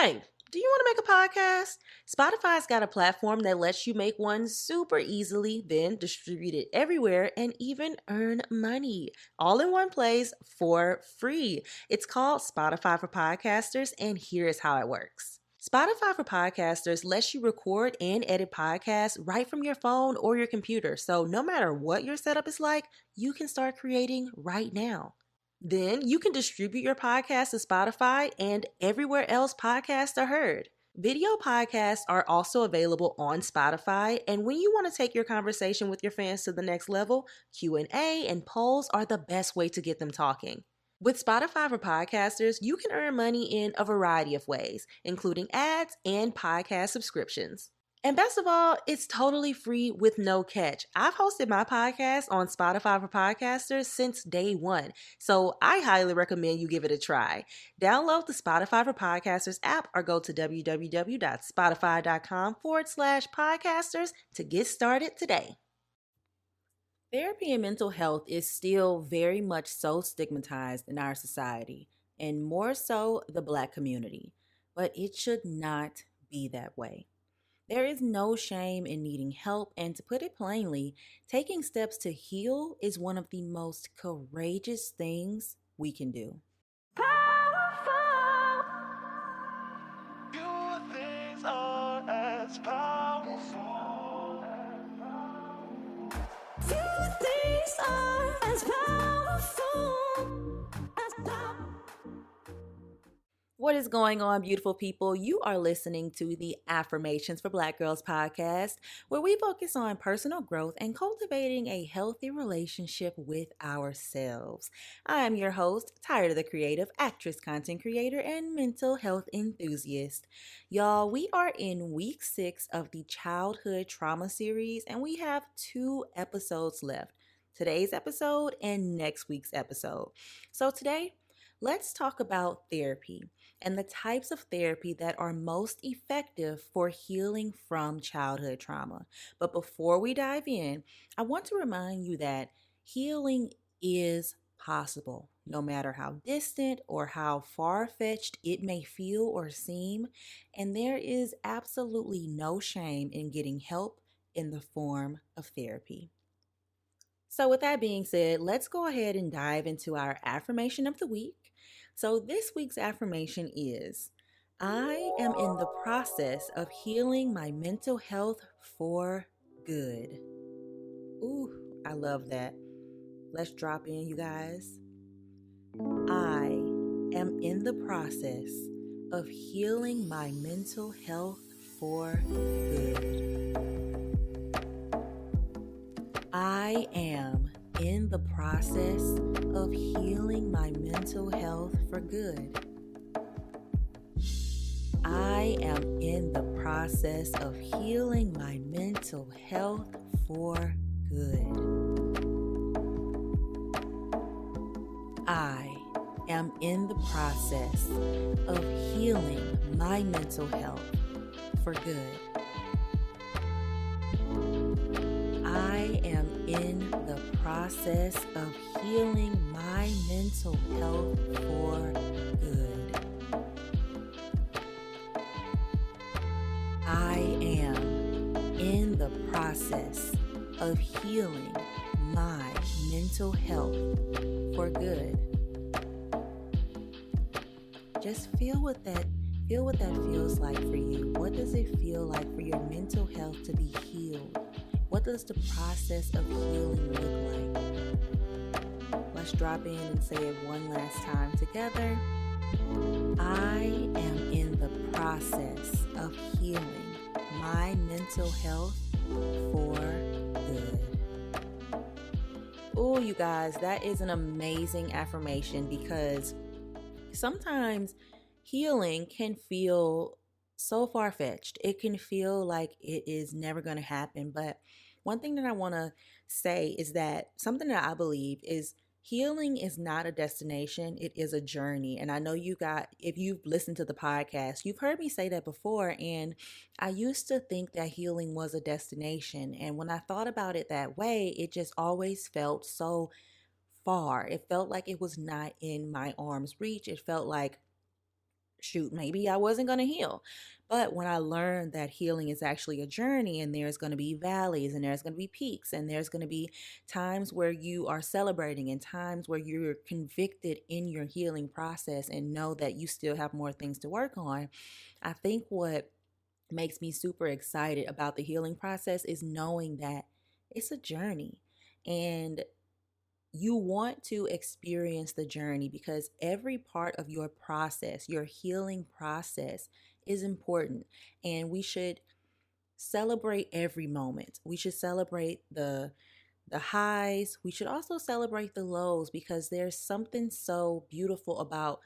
Hey, do you want to make a podcast? Spotify's got a platform that lets you make one super easily, then distribute it everywhere and even earn money all in one place for free. It's called Spotify for Podcasters, and here's how it works. Spotify for Podcasters lets you record and edit podcasts right from your phone or your computer. So no matter what your setup is like, you can start creating right now. Then you can distribute your podcast to Spotify and everywhere else podcasts are heard. Video podcasts are also available on Spotify, and when you want to take your conversation with your fans to the next level, Q&A and polls are the best way to get them talking. With Spotify for Podcasters, you can earn money in a variety of ways, including ads and podcast subscriptions. And best of all, it's totally free with no catch. I've hosted my podcast on Spotify for Podcasters since day one, so I highly recommend you give it a try. Download the Spotify for Podcasters app or go to www.spotify.com/podcasters to get started today. Therapy and mental health is still very much so stigmatized in our society, and more so the Black community, but it should not be that way. There is no shame in needing help, and to put it plainly, taking steps to heal is one of the most courageous things we can do. Powerful. Few things are as powerful. Few things are as powerful. What is going on, beautiful people? You are listening to the Affirmations for Black Girls podcast, where we focus on personal growth and cultivating a healthy relationship with ourselves. I am your host, Tyra, the creative actress, content creator, and mental health enthusiast. Y'all, we are in week 6 of the childhood trauma series, and we have 2 episodes left. Today's episode and next week's episode. So today, let's talk about therapy and the types of therapy that are most effective for healing from childhood trauma. But before we dive in, I want to remind you that healing is possible, no matter how distant or how far-fetched it may feel or seem, and there is absolutely no shame in getting help in the form of therapy. So with that being said, let's go ahead and dive into our affirmation of the week. So this week's affirmation is, I am in the process of healing my mental health for good. Ooh, I love that. Let's drop in, you guys. I am in the process of healing my mental health for good. I am in the process of healing my mental health for good. I am in the process of healing my mental health for good. I am in the process of healing my mental health for good. I am in the process of healing my mental health for good. I am in the process of healing my mental health for good. Just feel what that feels like for you. What does it feel like for your mental health to be healed? What does the process of healing look like? Let's drop in and say it one last time together. I am in the process of healing my mental health for good. Oh, you guys, that is an amazing affirmation, because sometimes healing can feel so far-fetched. It can feel like it is never going to happen. But one thing that I want to say is that something that I believe is healing is not a destination. It is a journey. And I know if you've listened to the podcast, you've heard me say that before. And I used to think that healing was a destination. And when I thought about it that way, it just always felt so far. It felt like it was not in my arm's reach. It felt like shoot, maybe I wasn't going to heal. But when I learned that healing is actually a journey, and there's going to be valleys, and there's going to be peaks, and there's going to be times where you are celebrating and times where you're convicted in your healing process and know that you still have more things to work on, I think what makes me super excited about the healing process is knowing that it's a journey. And you want to experience the journey because every part of your process, your healing process, is important. And we should celebrate every moment. We should celebrate the highs. We should also celebrate the lows because there's something so beautiful about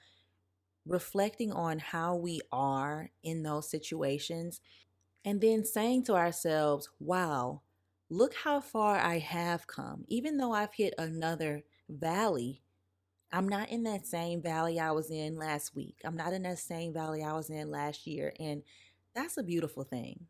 reflecting on how we are in those situations and then saying to ourselves, wow, look how far I have come. Even though I've hit another valley, I'm not in that same valley I was in last week. I'm not in that same valley I was in last year. And that's a beautiful thing.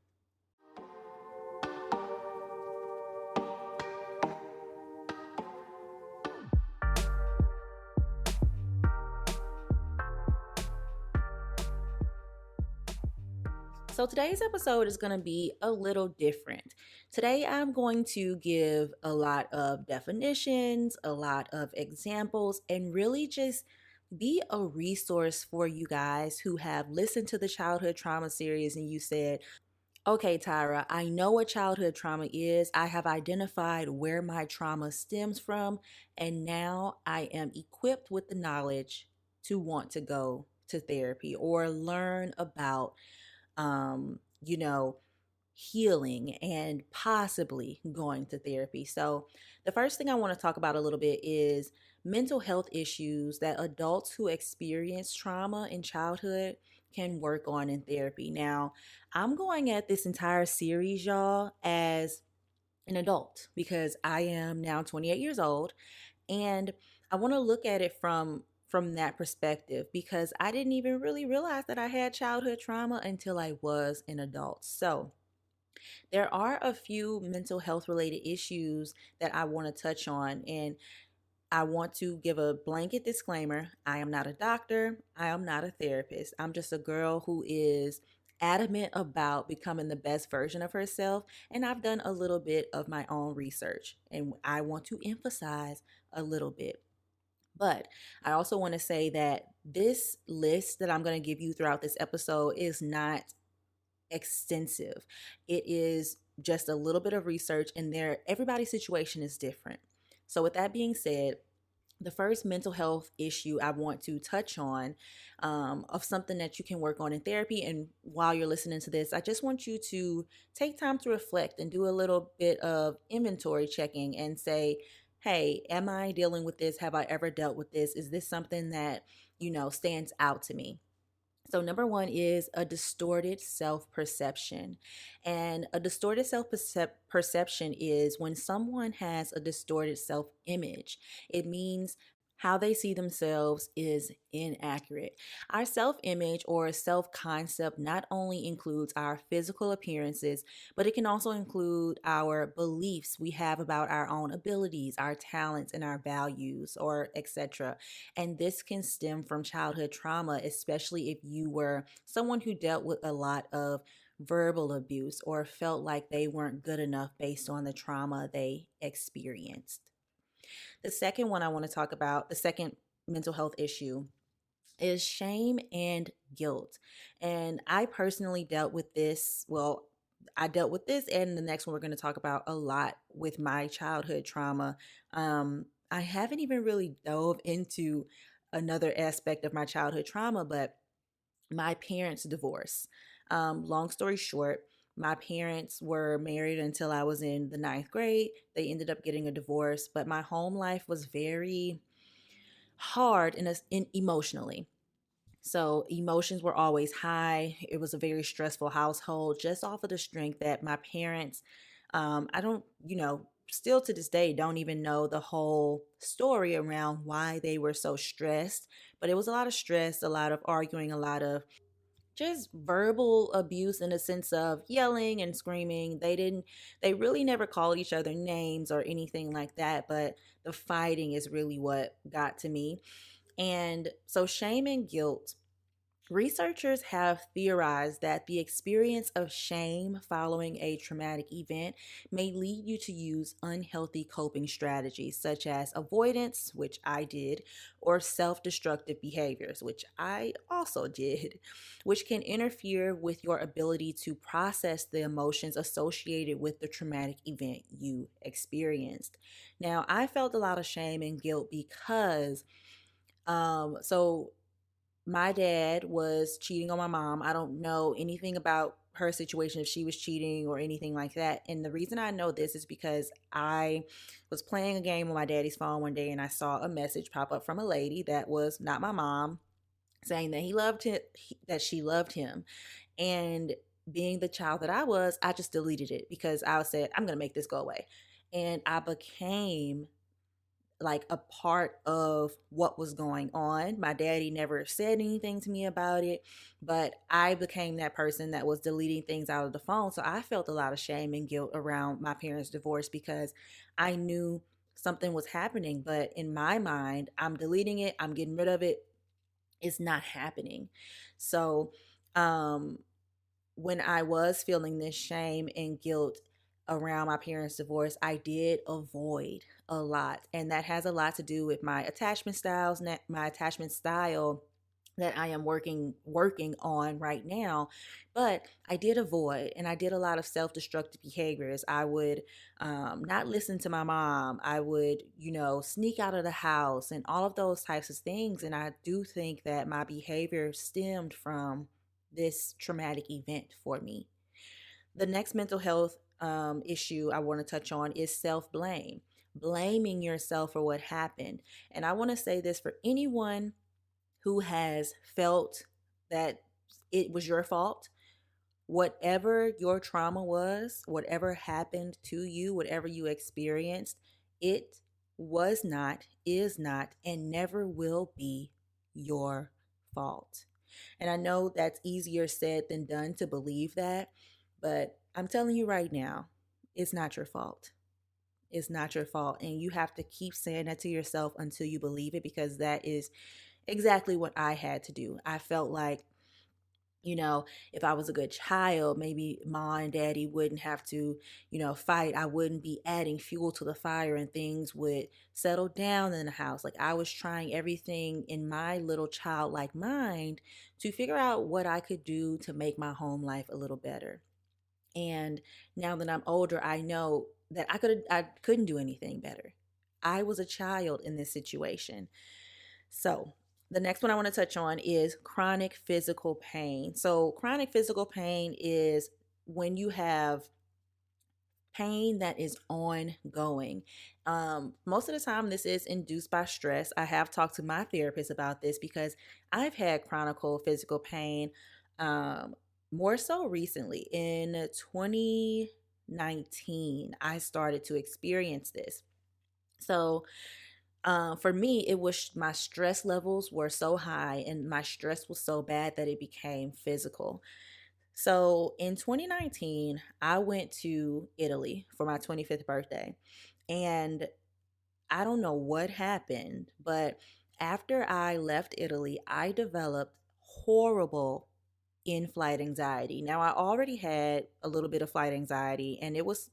So today's episode is going to be a little different. Today, I'm going to give a lot of definitions, a lot of examples, and really just be a resource for you guys who have listened to the childhood trauma series and you said, okay, Tyra, I know what childhood trauma is. I have identified where my trauma stems from, and now I am equipped with the knowledge to want to go to therapy or learn about um, you know, healing and possibly going to therapy. So, the first thing I want to talk about a little bit is mental health issues that adults who experience trauma in childhood can work on in therapy. Now, I'm going at this entire series, y'all, as an adult because I am now 28 years old and I want to look at it from that perspective because I didn't even really realize that I had childhood trauma until I was an adult. So, there are a few mental health related issues that I want to touch on, and I want to give a blanket disclaimer. I am not a doctor, I am not a therapist. I'm just a girl who is adamant about becoming the best version of herself, and I've done a little bit of my own research, and I want to emphasize a little bit. But I also want to say that this list that I'm going to give you throughout this episode is not extensive. It is just a little bit of research, and everybody's situation is different. So with that being said, the first mental health issue I want to touch on, of something that you can work on in therapy. And while you're listening to this, I just want you to take time to reflect and do a little bit of inventory checking and say, hey, am I dealing with this? Have I ever dealt with this? Is this something that, stands out to me? So, number one is a distorted self perception. And a distorted self perception is when someone has a distorted self image. It means how they see themselves is inaccurate. Our self image or self concept not only includes our physical appearances, but it can also include our beliefs we have about our own abilities, our talents, and our values, or etc. And this can stem from childhood trauma, especially if you were someone who dealt with a lot of verbal abuse or felt like they weren't good enough based on the trauma they experienced. The second one I want to talk about, the second mental health issue, is shame and guilt. And I personally dealt with this. Well, I dealt with this, and the next one we're going to talk about a lot with my childhood trauma. I haven't even really dove into another aspect of my childhood trauma, but my parents' divorce. Long story short, my parents were married until I was in the ninth grade. They ended up getting a divorce, but my home life was very hard emotionally. So emotions were always high. It was a very stressful household, just off of the strength that my parents, I don't, still to this day, don't even know the whole story around why they were so stressed. But it was a lot of stress, a lot of arguing, a lot of just verbal abuse in a sense of yelling and screaming. They really never called each other names or anything like that, but the fighting is really what got to me. And so shame and guilt Researchers have theorized that the experience of shame following a traumatic event may lead you to use unhealthy coping strategies such as avoidance, which I did, or self destructive behaviors, which I also did, which can interfere with your ability to process the emotions associated with the traumatic event you experienced. Now, I felt a lot of shame and guilt because so my dad was cheating on my mom. I don't know anything about her situation, if she was cheating or anything like that. And the reason I know this is because I was playing a game on my daddy's phone one day and I saw a message pop up from a lady that was not my mom saying that he loved him, that she loved him. And being the child that I was, I just deleted it because I said, I'm going to make this go away. And I became like a part of what was going on. My daddy never said anything to me about it, but I became that person that was deleting things out of the phone. So I felt a lot of shame and guilt around my parents' divorce because I knew something was happening, but in my mind, I'm deleting it, I'm getting rid of it. It's not happening. So, um when I was feeling this shame and guilt around my parents' divorce, I did avoid a lot. And that has a lot to do with my attachment styles, my attachment style that I am working on right now. But I did avoid, and I did a lot of self-destructive behaviors. I would not listen to my mom. I would, sneak out of the house and all of those types of things. And I do think that my behavior stemmed from this traumatic event for me. The next mental health issue I want to touch on is self blame, blaming yourself for what happened. And I want to say this for anyone who has felt that it was your fault. Whatever your trauma was, whatever happened to you, whatever you experienced, it was not, is not, and never will be your fault. And I know that's easier said than done to believe that, but I'm telling you right now, it's not your fault. It's not your fault. And you have to keep saying that to yourself until you believe it, because that is exactly what I had to do. I felt like, if I was a good child, maybe mom and daddy wouldn't have to, fight. I wouldn't be adding fuel to the fire and things would settle down in the house. Like I was trying everything in my little childlike mind to figure out what I could do to make my home life a little better. And now that I'm older, I know that I couldn't do anything better. I was a child in this situation. So, the next one I want to touch on is chronic physical pain. So, chronic physical pain is when you have pain that is ongoing. Most of the time, this is induced by stress. I have talked to my therapist about this because I've had chronic physical pain um, more so recently. In 2019, I started to experience this. So, for me, it was my stress levels were so high and my stress was so bad that it became physical. So in 2019, I went to Italy for my 25th birthday. And I don't know what happened, but after I left Italy, I developed horrible in flight anxiety. Now, I already had a little bit of flight anxiety, and it was,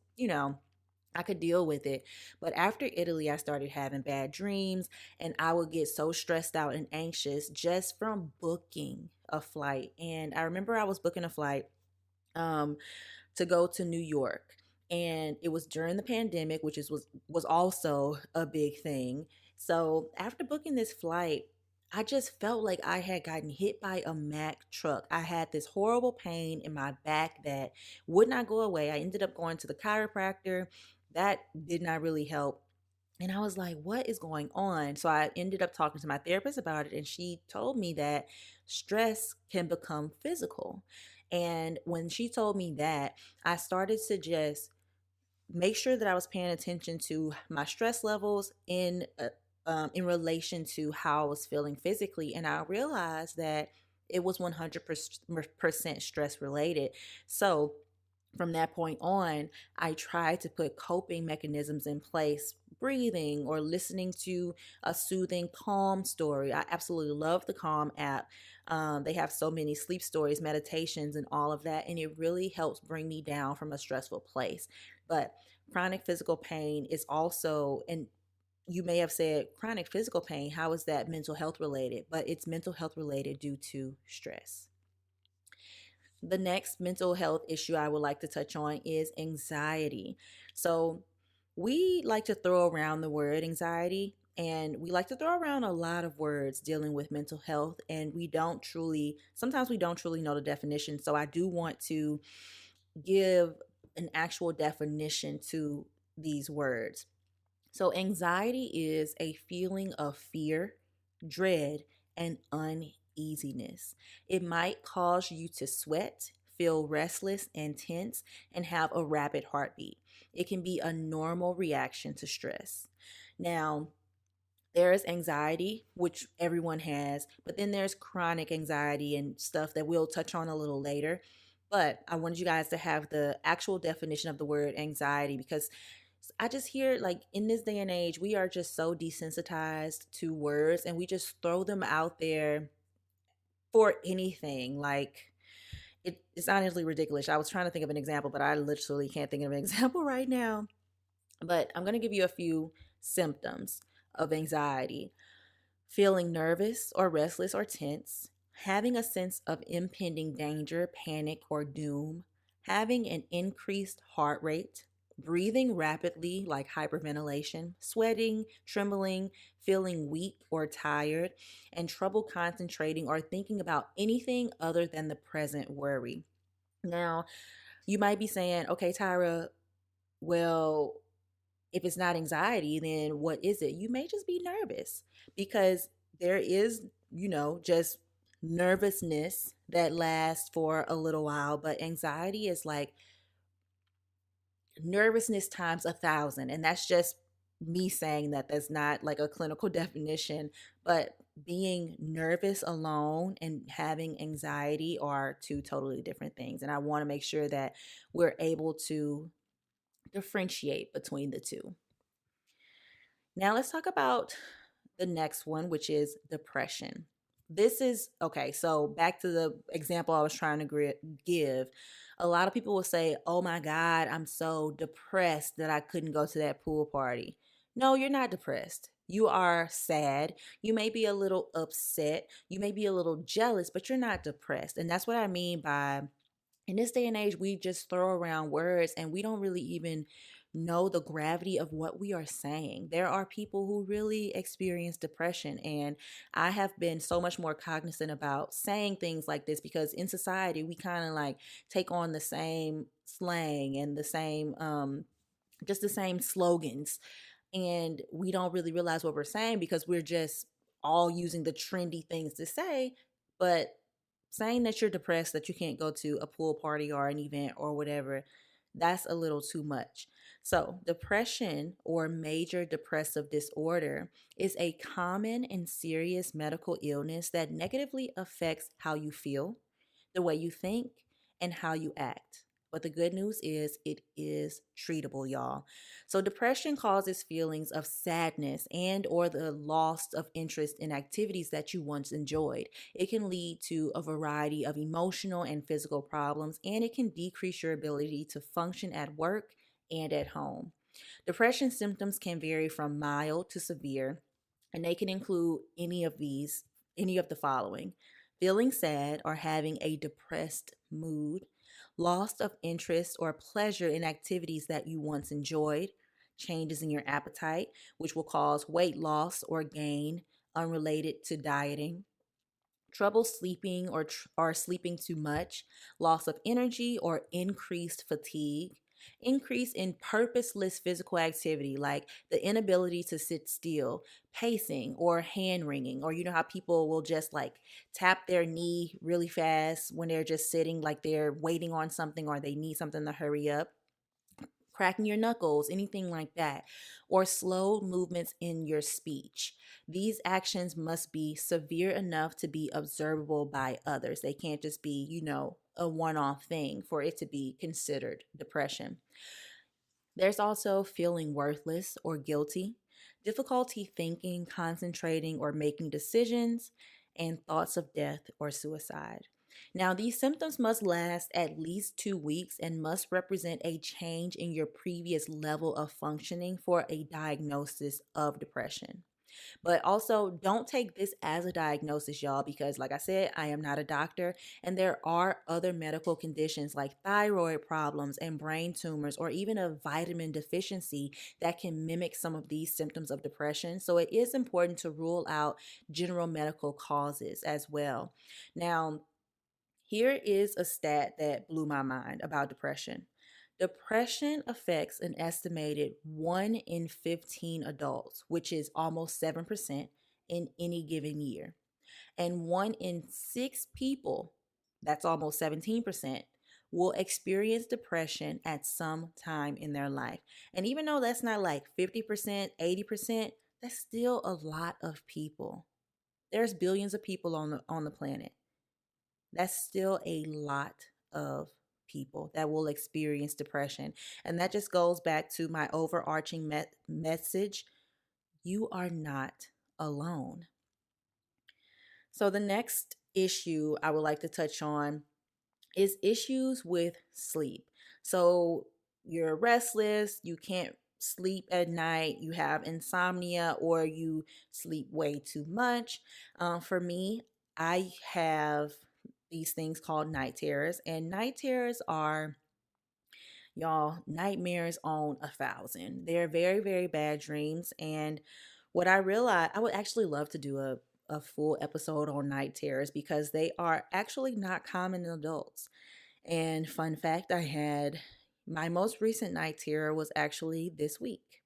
I could deal with it. But after Italy, I started having bad dreams and I would get so stressed out and anxious just from booking a flight. And I remember I was booking a flight um, to go to New York. And it was during the pandemic, which was also a big thing. So after booking this flight, I just felt like I had gotten hit by a Mack truck. I had this horrible pain in my back that would not go away. I ended up going to the chiropractor. That did not really help. And I was like, what is going on? So I ended up talking to my therapist about it, and she told me that stress can become physical. And when she told me that, I started to just make sure that I was paying attention to my stress levels in relation to how I was feeling physically, and I realized that it was 100% stress related. So From that point on, I try to put coping mechanisms in place, breathing or listening to a soothing, calm story. I absolutely love the Calm app. They have so many sleep stories, meditations, and all of that. And it really helps bring me down from a stressful place. But chronic physical pain is also, and you may have said chronic physical pain, how is that mental health related? But it's mental health related due to stress. The next mental health issue I would like to touch on is anxiety. So, we like to throw around the word anxiety, and we like to throw around a lot of words dealing with mental health, and sometimes we don't truly know the definition. So, I do want to give an actual definition to these words. So, anxiety is a feeling of fear, dread, and uneasiness. It might cause you to sweat, feel restless and tense, and have a rapid heartbeat. It can be a normal reaction to stress. Now, there is anxiety, which everyone has, but then there's chronic anxiety and stuff that we'll touch on a little later. But I wanted you guys to have the actual definition of the word anxiety because I just hear like in this day and age, we are just so desensitized to words and we just throw them out there for anything. Like it's honestly ridiculous. I was trying to think of an example, but I literally can't think of an example right now. But I'm going to give you a few symptoms of anxiety: feeling nervous or restless or tense, having a sense of impending danger, panic, or doom, having an increased heart rate, breathing rapidly like hyperventilation, sweating, trembling, feeling weak or tired, and trouble concentrating or thinking about anything other than the present worry. Now, you might be saying, okay, Tyra, well, if it's not anxiety, then what is it? You may just be nervous because there is, just nervousness that lasts for a little while, but anxiety is like nervousness times 1,000. And that's just me saying that. That's not like a clinical definition, but being nervous alone and having anxiety are two totally different things. And I want to make sure that we're able to differentiate between the two. Now let's talk about the next one, which is depression. This is okay. So back to the example I was trying to give. A lot of people will say, "Oh my God, I'm so depressed that I couldn't go to that pool party." No, you're not depressed. You are sad. You may be a little upset. You may be a little jealous, but you're not depressed. And that's what I mean by in this day and age, we just throw around words and we don't really even know the gravity of what we are saying. There are people who really experience depression, and I have been so much more cognizant about saying things like this because in society, we kind of like take on the same slang and the same, just the same slogans, and we don't really realize what we're saying because we're just all using the trendy things to say. But saying that you're depressed, that you can't go to a pool party or an event or whatever, that's a little too much. So, depression or major depressive disorder is a common and serious medical illness that negatively affects how you feel, the way you think, and how you act. But the good news is it is treatable, y'all. So depression causes feelings of sadness and or the loss of interest in activities that you once enjoyed. It can lead to a variety of emotional and physical problems, and it can decrease your ability to function at work and at home. Depression symptoms can vary from mild to severe, and they can include any of the following: feeling sad or having a depressed mood, loss of interest or pleasure in activities that you once enjoyed, changes in your appetite, which will cause weight loss or gain unrelated to dieting, trouble sleeping or sleeping too much, loss of energy or increased fatigue, increase in purposeless physical activity like the inability to sit still, pacing or hand wringing, or you know how people will just like tap their knee really fast when they're just sitting like they're waiting on something or they need something to hurry up. cracking your knuckles, anything like that, or slow movements in your speech. These actions must be severe enough to be observable by others. They can't just be, a one off thing for it to be considered depression. There's also feeling worthless or guilty, difficulty thinking, concentrating, or making decisions, and thoughts of death or suicide. Now, these symptoms must last at least 2 weeks and must represent a change in your previous level of functioning for a diagnosis of depression. But also, don't take this as a diagnosis, y'all, because like I said, I am not a doctor, and there are other medical conditions like thyroid problems and brain tumors, or even a vitamin deficiency that can mimic some of these symptoms of depression. So it is important to rule out general medical causes as well. Now, here is a stat that blew my mind about depression. Depression affects an estimated 1 in 15 adults, which is almost 7% in any given year. And 1 in 6 people, that's almost 17%, will experience depression at some time in their life. And even though that's not like 50%, 80%, that's still a lot of people. There's billions of people on the planet. That's still a lot of people that will experience depression. And that just goes back to my overarching message. You are not alone. So, the next issue I would like to touch on is issues with sleep. So, you're restless, you can't sleep at night, you have insomnia, or you sleep way too much. For me, I have these things called night terrors, and night terrors are, y'all, nightmares on 1,000. They're very, very bad dreams. And what I realized, I would actually love to do a full episode on night terrors because they are actually not common in adults. And fun fact, I had my most recent night terror was actually this week.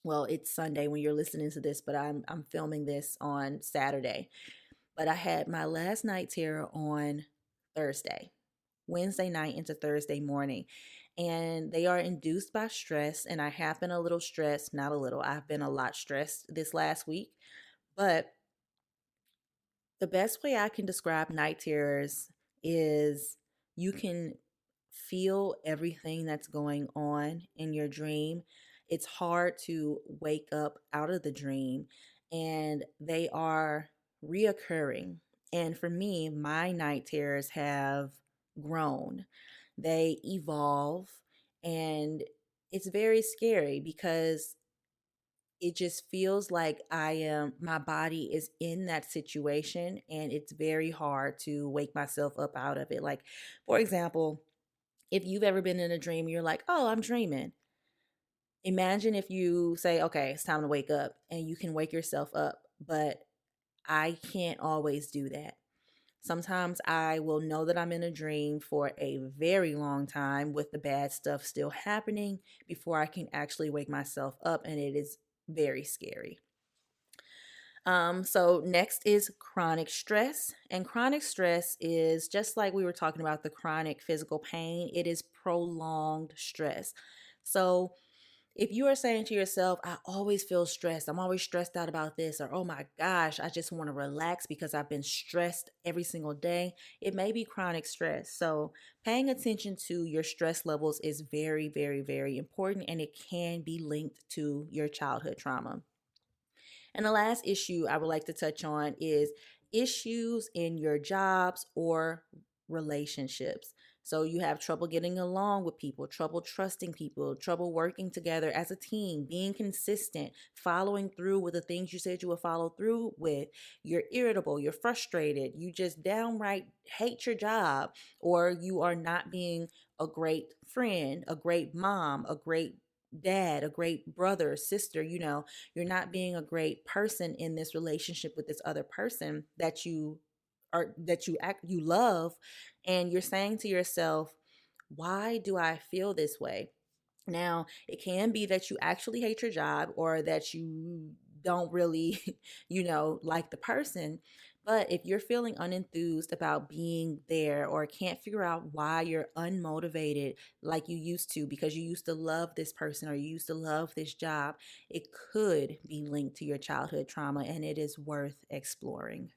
Well, it's Sunday when you're listening to this, but I'm filming this on Saturday. But I had my last night terror on Thursday, Wednesday night into Thursday morning. And they are induced by stress. And I have been a little stressed, not a little, I've been a lot stressed this last week. But the best way I can describe night terrors is you can feel everything that's going on in your dream. It's hard to wake up out of the dream, and they are reoccurring. And for me, my night terrors have grown, they evolve, and it's very scary because it just feels like my body is in that situation, and it's very hard to wake myself up out of it. Like, for example, if you've ever been in a dream, you're like, oh, I'm dreaming. Imagine if you say, okay, it's time to wake up, and you can wake yourself up, but I can't always do that. Sometimes I will know that I'm in a dream for a very long time with the bad stuff still happening before I can actually wake myself up, and it is very scary. So next is chronic stress. And chronic stress is just like we were talking about the chronic physical pain, it is prolonged stress. So if you are saying to yourself, I always feel stressed, I'm always stressed out about this, or oh my gosh, I just want to relax because I've been stressed every single day, it may be chronic stress. So paying attention to your stress levels is very, very, very important, and it can be linked to your childhood trauma. And the last issue I would like to touch on is issues in your jobs or relationships. So you have trouble getting along with people, trouble trusting people, trouble working together as a team, being consistent, following through with the things you said you would follow through with. You're irritable, you're frustrated, you just downright hate your job, or you are not being a great friend, a great mom, a great dad, a great brother, sister, you're not being a great person in this relationship with this other person that you love, and you're saying to yourself, why do I feel this way? Now, it can be that you actually hate your job, or that you don't really like the person, But if you're feeling unenthused about being there or can't figure out why you're unmotivated like you used to because you used to love this person or you used to love this job, it could be linked to your childhood trauma, and it is worth exploring.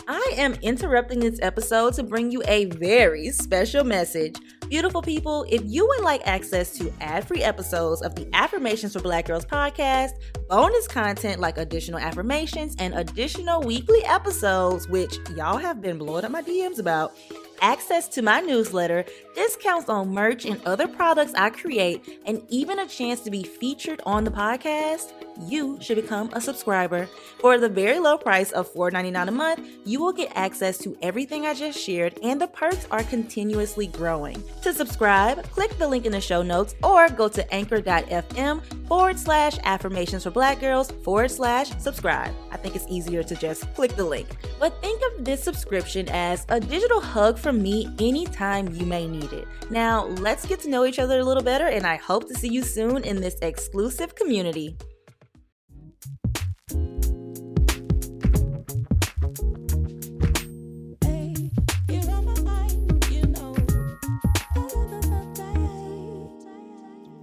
I am interrupting this episode to bring you a very special message. Beautiful people, if you would like access to ad-free episodes of the Affirmations for Black Girls podcast, bonus content like additional affirmations, and additional weekly episodes, which y'all have been blowing up my DMs about, access to my newsletter, discounts on merch and other products I create, and even a chance to be featured on the podcast, you should become a subscriber. For the very low price of $4.99 a month, you will get access to everything I just shared, and the perks are continuously growing. To subscribe, click the link in the show notes or go to anchor.fm/affirmations for black girls/subscribe. I think it's easier to just click the link. But think of this subscription as a digital hug from me anytime you may need it. Now, let's get to know each other a little better, and I hope to see you soon in this exclusive community.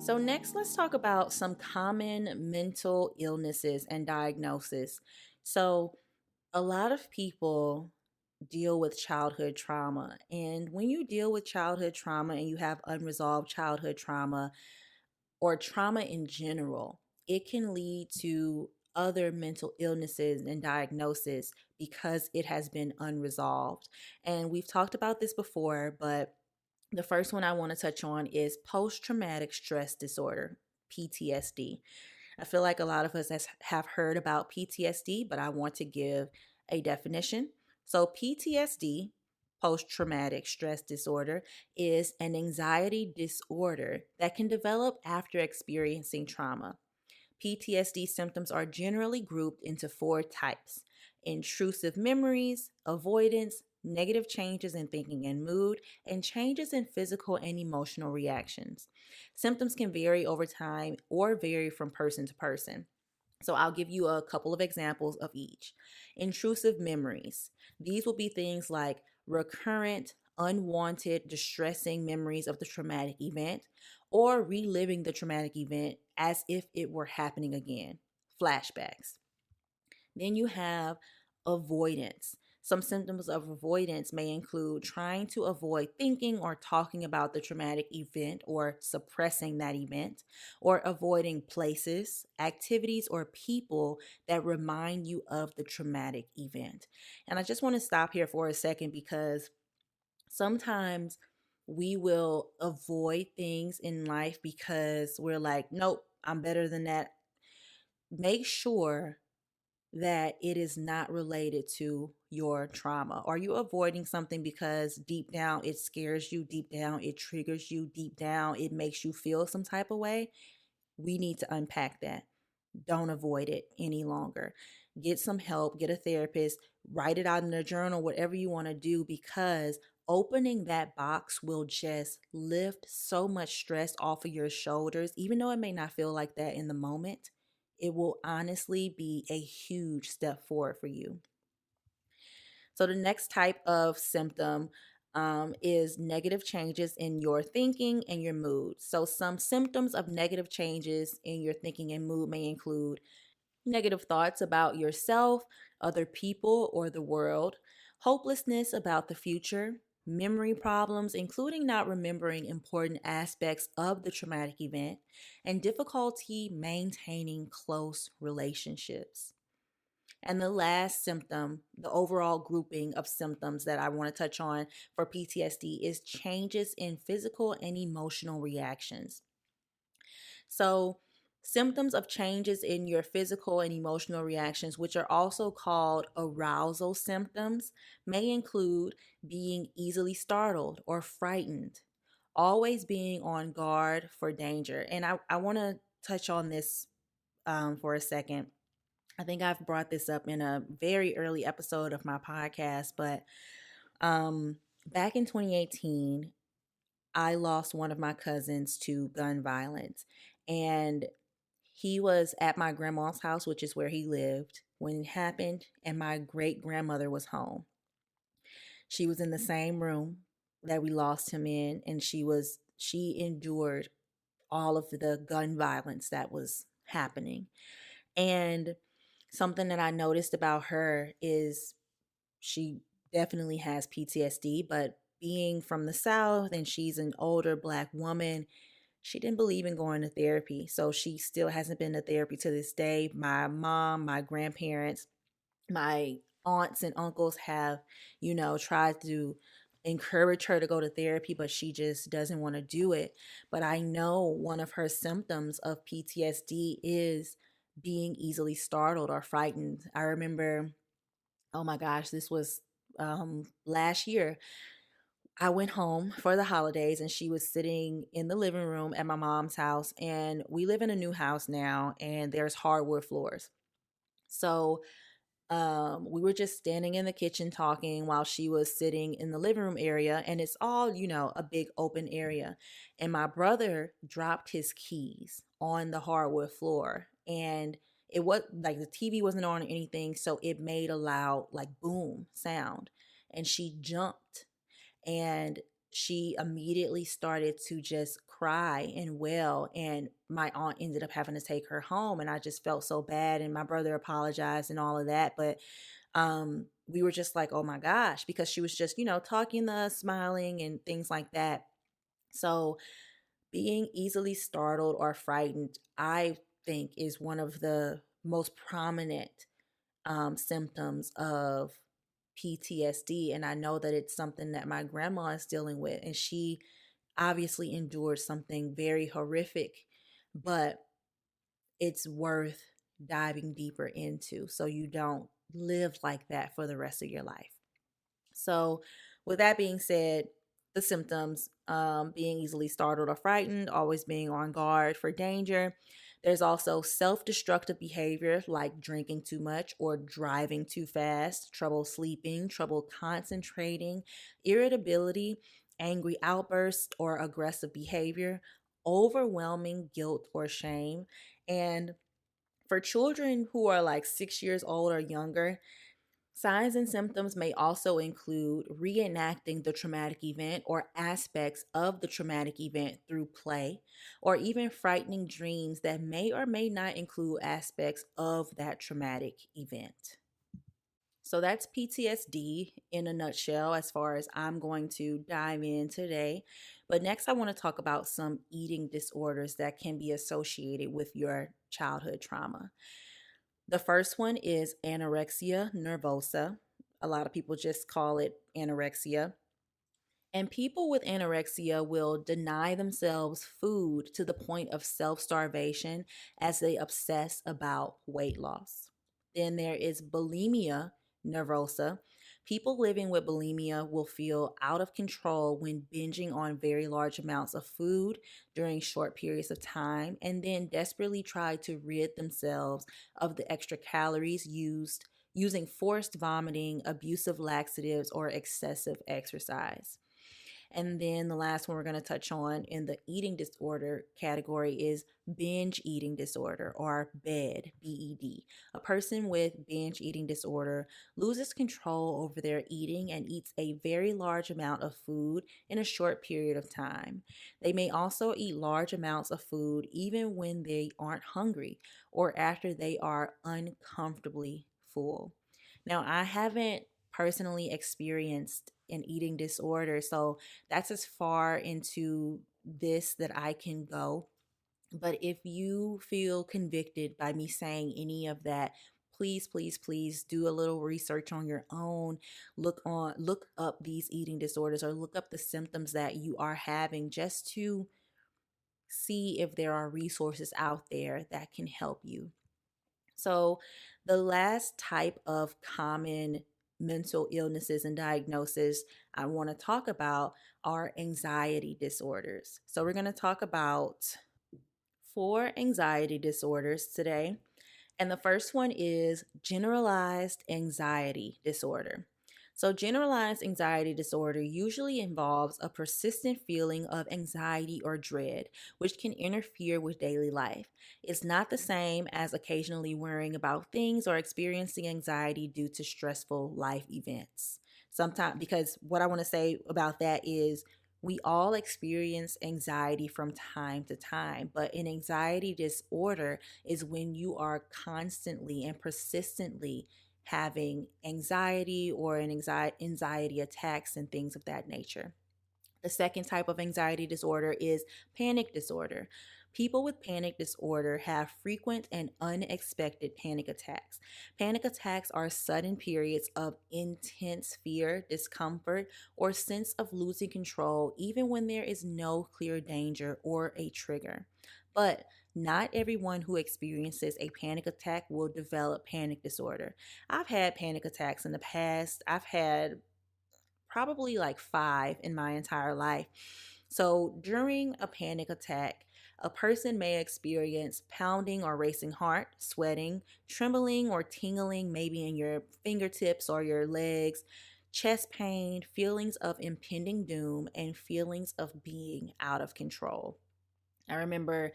So next, let's talk about some common mental illnesses and diagnosis. So a lot of people deal with childhood trauma. And when you deal with childhood trauma and you have unresolved childhood trauma or trauma in general, it can lead to other mental illnesses and diagnosis because it has been unresolved. And we've talked about this before, but the first one I want to touch on is post-traumatic stress disorder, PTSD. I feel like a lot of us have heard about PTSD, but I want to give a definition. So PTSD, post-traumatic stress disorder, is an anxiety disorder that can develop after experiencing trauma. PTSD symptoms are generally grouped into 4 types: intrusive memories, avoidance, negative changes in thinking and mood, and changes in physical and emotional reactions. Symptoms can vary over time or vary from person to person. So I'll give you a couple of examples of each. Intrusive memories. These will be things like recurrent, unwanted, distressing memories of the traumatic event or reliving the traumatic event as if it were happening again. Flashbacks. Then you have avoidance. Some symptoms of avoidance may include trying to avoid thinking or talking about the traumatic event or suppressing that event, or avoiding places, activities, or people that remind you of the traumatic event. And I just want to stop here for a second because sometimes we will avoid things in life because we're like, nope, I'm better than that. Make sure that it is not related to your trauma. Are you avoiding something because deep down it scares you, deep down it triggers you, deep down it makes you feel some type of way? We need to unpack that. Don't avoid it any longer. Get some help, get a therapist, write it out in a journal, whatever you want to do, because opening that box will just lift so much stress off of your shoulders, even though it may not feel like that in the moment. It will honestly be a huge step forward for you. So the next type of symptom is negative changes in your thinking and your mood. So some symptoms of negative changes in your thinking and mood may include negative thoughts about yourself, other people, or the world, hopelessness about the future, memory problems, including not remembering important aspects of the traumatic event, and difficulty maintaining close relationships. And the last symptom, the overall grouping of symptoms that I want to touch on for PTSD, is changes in physical and emotional reactions. So, symptoms of changes in your physical and emotional reactions, which are also called arousal symptoms, may include being easily startled or frightened, always being on guard for danger. And I want to touch on this for a second. I think I've brought this up in a very early episode of my podcast, but back in 2018, I lost one of my cousins to gun violence. And he was at my grandma's house, which is where he lived. when it happened, and my great grandmother was home. She was in the same room that we lost him in, and she endured all of the gun violence that was happening. And something that I noticed about her is she definitely has PTSD, but being from the South and she's an older Black woman, she didn't believe in going to therapy. So she still hasn't been to therapy to this day. My mom, my grandparents, my aunts and uncles have, tried to encourage her to go to therapy, but she just doesn't want to do it. But I know one of her symptoms of PTSD is being easily startled or frightened. I remember, oh my gosh, this was last year. I went home for the holidays and she was sitting in the living room at my mom's house. And we live in a new house now, and there's hardwood floors. So we were just standing in the kitchen talking while she was sitting in the living room area, and it's all, a big open area. And my brother dropped his keys on the hardwood floor, and it was like the TV wasn't on or anything, so it made a loud like boom sound. And she jumped, and she immediately started to just cry and wail, and my aunt ended up having to take her home, and I just felt so bad, and my brother apologized and all of that. But we were just like, oh my gosh, because she was just, talking to us, smiling and things like that. So being easily startled or frightened, I think, is one of the most prominent symptoms of PTSD. And I know that it's something that my grandma is dealing with. And she obviously endured something very horrific, but it's worth diving deeper into so you don't live like that for the rest of your life. So, with that being said, the symptoms, being easily startled or frightened, always being on guard for danger. There's also self destructive behavior like drinking too much or driving too fast, trouble sleeping, trouble concentrating, irritability, angry outbursts or aggressive behavior, overwhelming guilt or shame. And for children who are like 6 years old or younger, signs and symptoms may also include reenacting the traumatic event or aspects of the traumatic event through play, or even frightening dreams that may or may not include aspects of that traumatic event. So that's PTSD in a nutshell, as far as I'm going to dive in today. But next, I want to talk about some eating disorders that can be associated with your childhood trauma. The first one is anorexia nervosa. A lot of people just call it anorexia. And people with anorexia will deny themselves food to the point of self starvation as they obsess about weight loss. Then there is bulimia nervosa. People living with bulimia will feel out of control when binging on very large amounts of food during short periods of time, and then desperately try to rid themselves of the extra calories used using forced vomiting, abusive laxatives, or excessive exercise. And then the last one we're going to touch on in the eating disorder category is binge eating disorder, or BED, BED. A person with binge eating disorder loses control over their eating and eats a very large amount of food in a short period of time. They may also eat large amounts of food even when they aren't hungry or after they are uncomfortably full. Now, I haven't personally experienced an eating disorder, so that's as far into this that I can go. But if you feel convicted by me saying any of that, please, please, please do a little research on your own. Look up these eating disorders, or look up the symptoms that you are having, just to see if there are resources out there that can help you. So, the last type of common mental illnesses and diagnosis I want to talk about are anxiety disorders. So, we're going to talk about 4 anxiety disorders today. And the first one is generalized anxiety disorder. So, generalized anxiety disorder usually involves a persistent feeling of anxiety or dread, which can interfere with daily life. It's not the same as occasionally worrying about things or experiencing anxiety due to stressful life events. Sometimes, because what I want to say about that is we all experience anxiety from time to time, but an anxiety disorder is when you are constantly and persistently having anxiety or anxiety attacks and things of that nature. The second type of anxiety disorder is panic disorder. People with panic disorder have frequent and unexpected panic attacks. Panic attacks are sudden periods of intense fear, discomfort, or sense of losing control, even when there is no clear danger or a trigger. But not everyone who experiences a panic attack will develop panic disorder. I've had panic attacks in the past. I've had probably like five in my entire life. So during a panic attack, a person may experience pounding or racing heart, sweating, trembling or tingling, maybe in your fingertips or your legs, chest pain, feelings of impending doom, and feelings of being out of control. I remember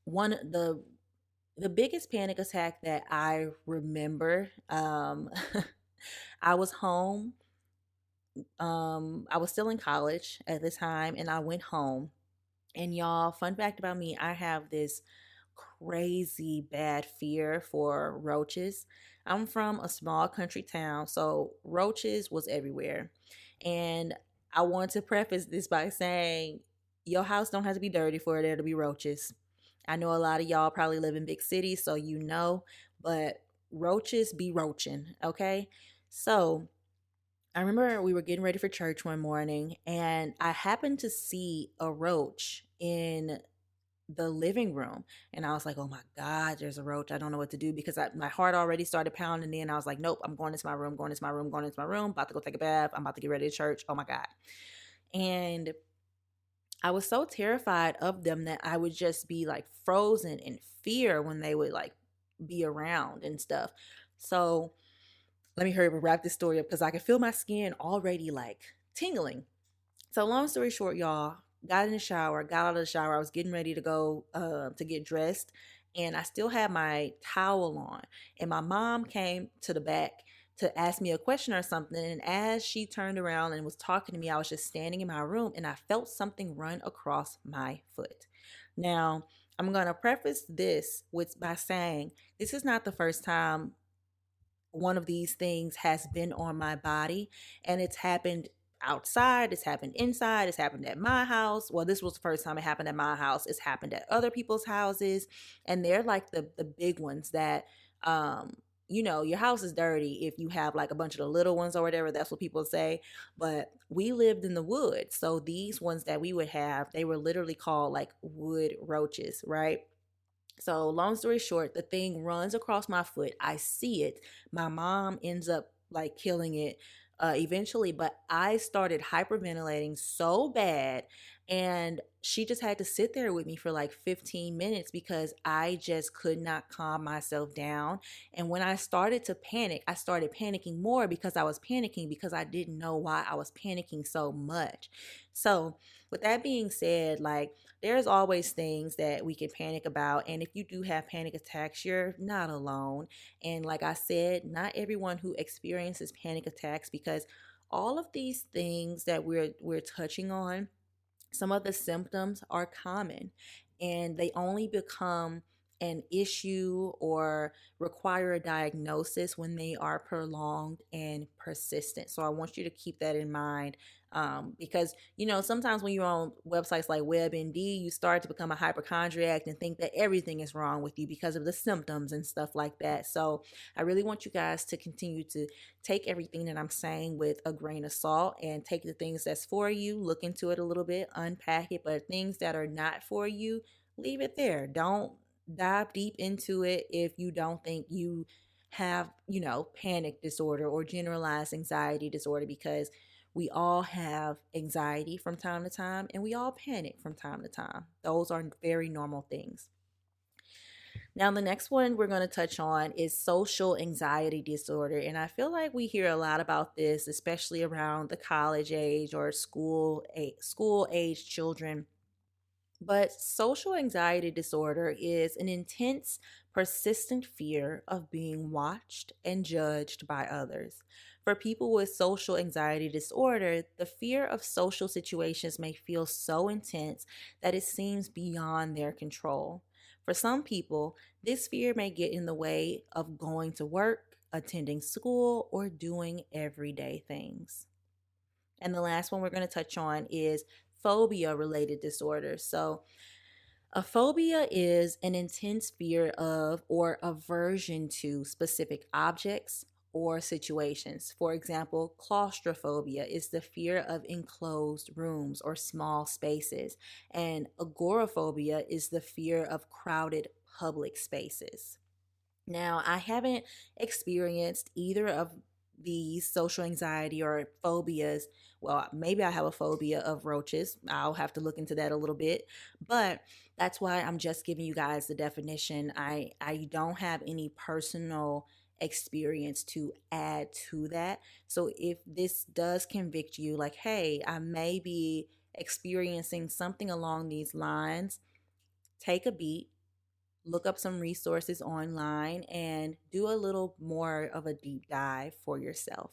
one the biggest panic attack that I remember. I was home. I was still in college at the time, and I went home. And y'all, fun fact about me, I have this crazy bad fear for roaches. I'm from a small country town, so roaches was everywhere. And I want to preface this by saying your house don't have to be dirty for there to be roaches. I know a lot of y'all probably live in big cities, so you know, but roaches be roaching, okay? So I remember we were getting ready for church one morning and I happened to see a roach in the living room. And I was like, oh my God, there's a roach. I don't know what to do because my heart already started pounding in. I was like, nope, I'm going into my room, going into my room, going into my room, about to go take a bath. I'm about to get ready to church. Oh my God. And I was so terrified of them that I would just be like frozen in fear when they would like be around and stuff. So let me hurry up and wrap this story up because I can feel my skin already like tingling. So long story short, y'all, got in the shower, got out of the shower. I was getting ready to go to get dressed, and I still had my towel on. And my mom came to the back to ask me a question or something. And as she turned around and was talking to me, I was just standing in my room, and I felt something run across my foot. Now, I'm gonna preface this with by saying this is not the first time one of these things has been on my body, and it's happened outside, it's happened inside, it's happened at my house. Well, this was the first time it happened at my house. It's happened at other people's houses, and they're like the big ones that your house is dirty if you have like a bunch of the little ones or whatever. That's what people say. But we lived in the woods, so these ones that we would have, they were literally called like wood roaches, right? So, long story short, the thing runs across my foot. I see it. My mom ends up like killing it eventually, but I started hyperventilating so bad. And she just had to sit there with me for like 15 minutes because I just could not calm myself down. And when I started to panic, I started panicking more because I was panicking because I didn't know why I was panicking so much. So, with that being said, like, there's always things that we can panic about. And if you do have panic attacks, you're not alone. And like I said, not everyone who experiences panic attacks, because all of these things that we're touching on, some of the symptoms are common, and they only become an issue or require a diagnosis when they are prolonged and persistent. So I want you to keep that in mind, because sometimes when you're on websites like WebMD, you start to become a hypochondriac and think that everything is wrong with you because of the symptoms and stuff like that. So I really want you guys to continue to take everything that I'm saying with a grain of salt, and take the things that's for you, look into it a little bit, unpack it, but things that are not for you, leave it there. Don't dive deep into it if you don't think you have, panic disorder or generalized anxiety disorder, because we all have anxiety from time to time and we all panic from time to time. Those are very normal things. Now, the next one we're going to touch on is social anxiety disorder. And I feel like we hear a lot about this, especially around the college age or school age children. But social anxiety disorder is an intense, persistent fear of being watched and judged by others. For people with social anxiety disorder, the fear of social situations may feel so intense that it seems beyond their control. For some people, this fear may get in the way of going to work, attending school, or doing everyday things. And the last one we're going to touch on is phobia related disorders. So, a phobia is an intense fear of or aversion to specific objects or situations. For example, claustrophobia is the fear of enclosed rooms or small spaces, and agoraphobia is the fear of crowded public spaces. Now, I haven't experienced either of these social anxiety or phobias. Well, maybe I have a phobia of roaches. I'll have to look into that a little bit. But that's why I'm just giving you guys the definition. I don't have any personal experience to add to that. So if this does convict you, like, hey, I may be experiencing something along these lines, take a beat, look up some resources online, and do a little more of a deep dive for yourself.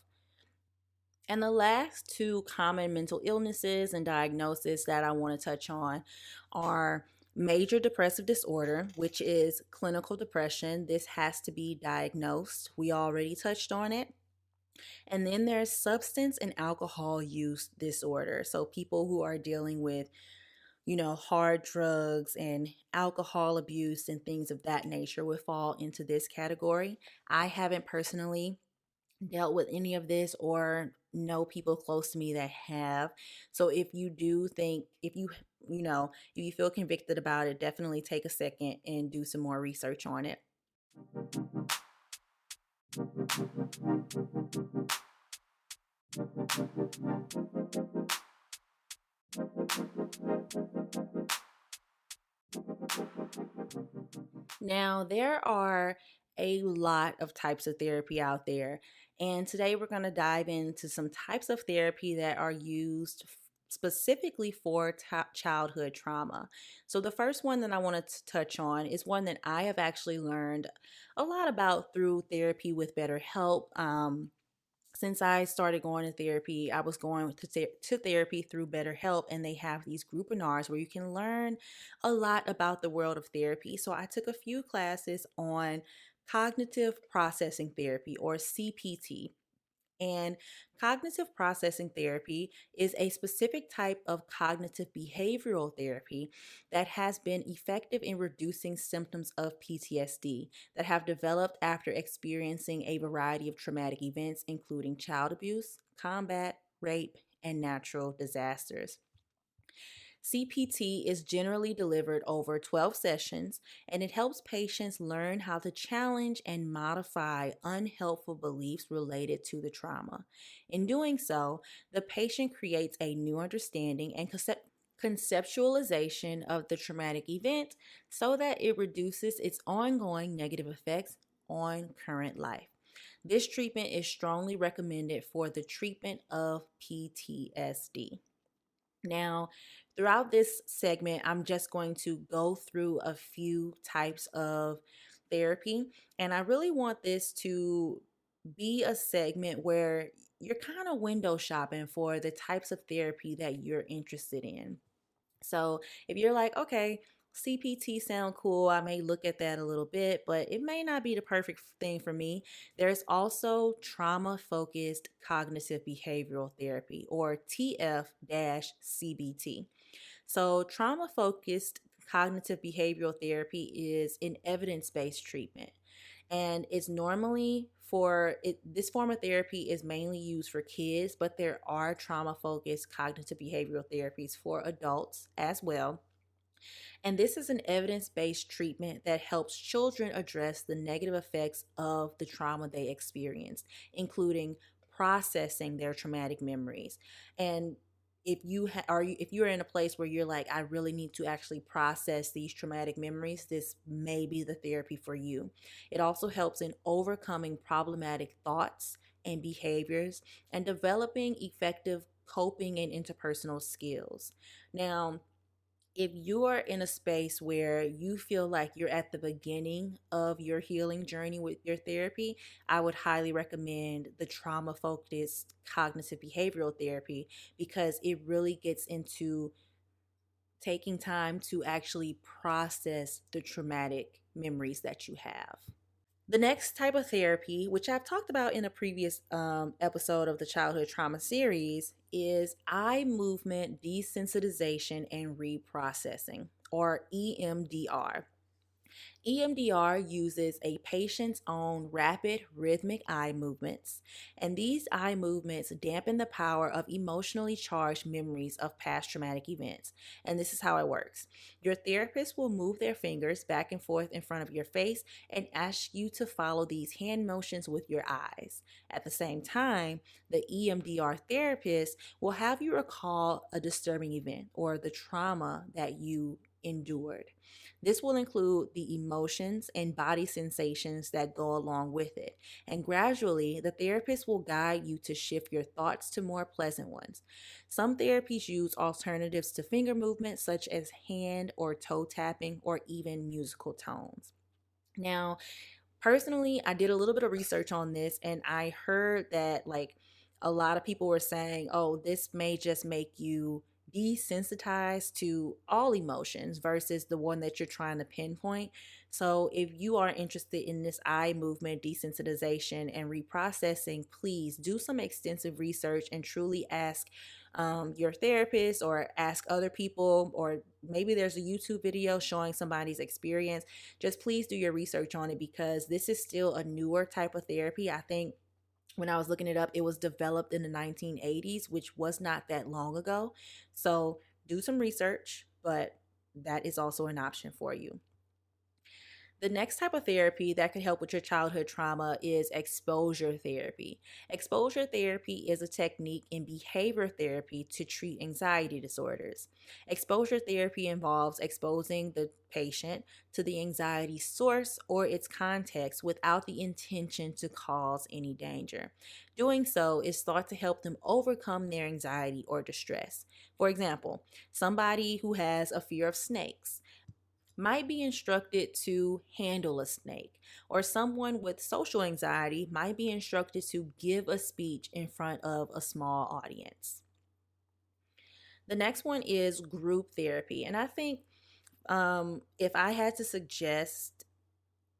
And the last two common mental illnesses and diagnoses that I want to touch on are major depressive disorder, which is clinical depression. This has to be diagnosed. We already touched on it. And then there's substance and alcohol use disorder. So people who are dealing with hard drugs and alcohol abuse and things of that nature would fall into this category. I haven't personally dealt with any of this or know people close to me that have. So if you do think, if you feel convicted about it, definitely take a second and do some more research on it. Now, there are a lot of types of therapy out there, and today we're going to dive into some types of therapy that are used specifically for childhood trauma. So, the first one that I wanted to touch on is one that I have actually learned a lot about through therapy with BetterHelp. Since I started going to therapy, I was going to therapy through BetterHelp, and they have these groupinars where you can learn a lot about the world of therapy. So I took a few classes on cognitive processing therapy, or CPT. And cognitive processing therapy is a specific type of cognitive behavioral therapy that has been effective in reducing symptoms of PTSD that have developed after experiencing a variety of traumatic events, including child abuse, combat, rape, and natural disasters. CPT is generally delivered over 12 sessions, and it helps patients learn how to challenge and modify unhelpful beliefs related to the trauma. In doing so, the patient creates a new understanding and conceptualization of the traumatic event so that it reduces its ongoing negative effects on current life. This treatment is strongly recommended for the treatment of PTSD. Now, throughout this segment, I'm just going to go through a few types of therapy, and I really want this to be a segment where you're kind of window shopping for the types of therapy that you're interested in. So if you're like, okay, CPT sound cool, I may look at that a little bit, but it may not be the perfect thing for me. There's also trauma focused cognitive behavioral therapy, or TF-CBT. So trauma focused cognitive behavioral therapy is an evidence based treatment, and it's normally for it. This form of therapy is mainly used for kids, but there are trauma focused cognitive behavioral therapies for adults as well. And this is an evidence based treatment that helps children address the negative effects of the trauma they experienced, including processing their traumatic memories. And if you're in a place where you're like, I really need to actually process these traumatic memories, this may be the therapy for you. It also helps in overcoming problematic thoughts and behaviors and developing effective coping and interpersonal skills. Now, if you're in a space where you feel like you're at the beginning of your healing journey with your therapy, I would highly recommend the trauma focused cognitive behavioral therapy, because it really gets into taking time to actually process the traumatic memories that you have. The next type of therapy, which I've talked about in a previous episode of the childhood trauma series, is eye movement desensitization and reprocessing, or EMDR. EMDR uses a patient's own rapid rhythmic eye movements, and these eye movements dampen the power of emotionally charged memories of past traumatic events. And this is how it works. Your therapist will move their fingers back and forth in front of your face and ask you to follow these hand motions with your eyes. At the same time, the EMDR therapist will have you recall a disturbing event or the trauma that you endured. This will include the emotions and body sensations that go along with it. And gradually, the therapist will guide you to shift your thoughts to more pleasant ones. Some therapies use alternatives to finger movements, such as hand or toe tapping, or even musical tones. Now, personally, I did a little bit of research on this, and I heard that like a lot of people were saying, oh, this may just make you desensitized to all emotions versus the one that you're trying to pinpoint. So if you are interested in this eye movement desensitization and reprocessing, please do some extensive research and truly ask your therapist, or ask other people, or maybe there's a YouTube video showing somebody's experience. Just please do your research on it, because this is still a newer type of therapy. I think when I was looking it up, it was developed in the 1980s, which was not that long ago. So do some research, but that is also an option for you. The next type of therapy that could help with your childhood trauma is exposure therapy. Exposure therapy is a technique in behavior therapy to treat anxiety disorders. Exposure therapy involves exposing the patient to the anxiety source or its context without the intention to cause any danger. Doing so is thought to help them overcome their anxiety or distress. For example, somebody who has a fear of snakes might be instructed to handle a snake, or someone with social anxiety might be instructed to give a speech in front of a small audience. The next one is group therapy, and I think if I had to suggest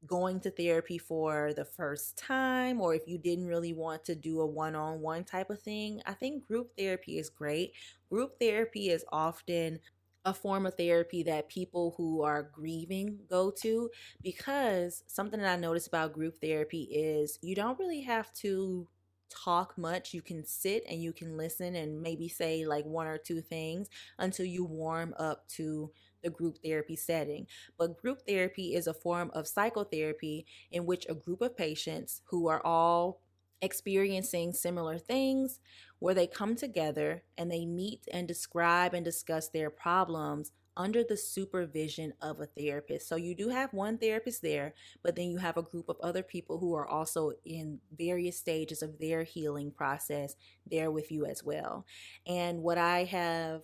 going to therapy for the first time, or if you didn't really want to do a one-on-one type of thing, I think group therapy is great. Group therapy is often a form of therapy that people who are grieving go to, because something that I noticed about group therapy is you don't really have to talk much. You can sit and you can listen and maybe say like one or two things until you warm up to the group therapy setting. But group therapy is a form of psychotherapy in which a group of patients who are all experiencing similar things, where they come together and they meet and describe and discuss their problems under the supervision of a therapist. So you do have one therapist there, but then you have a group of other people who are also in various stages of their healing process there with you as well. And what I have,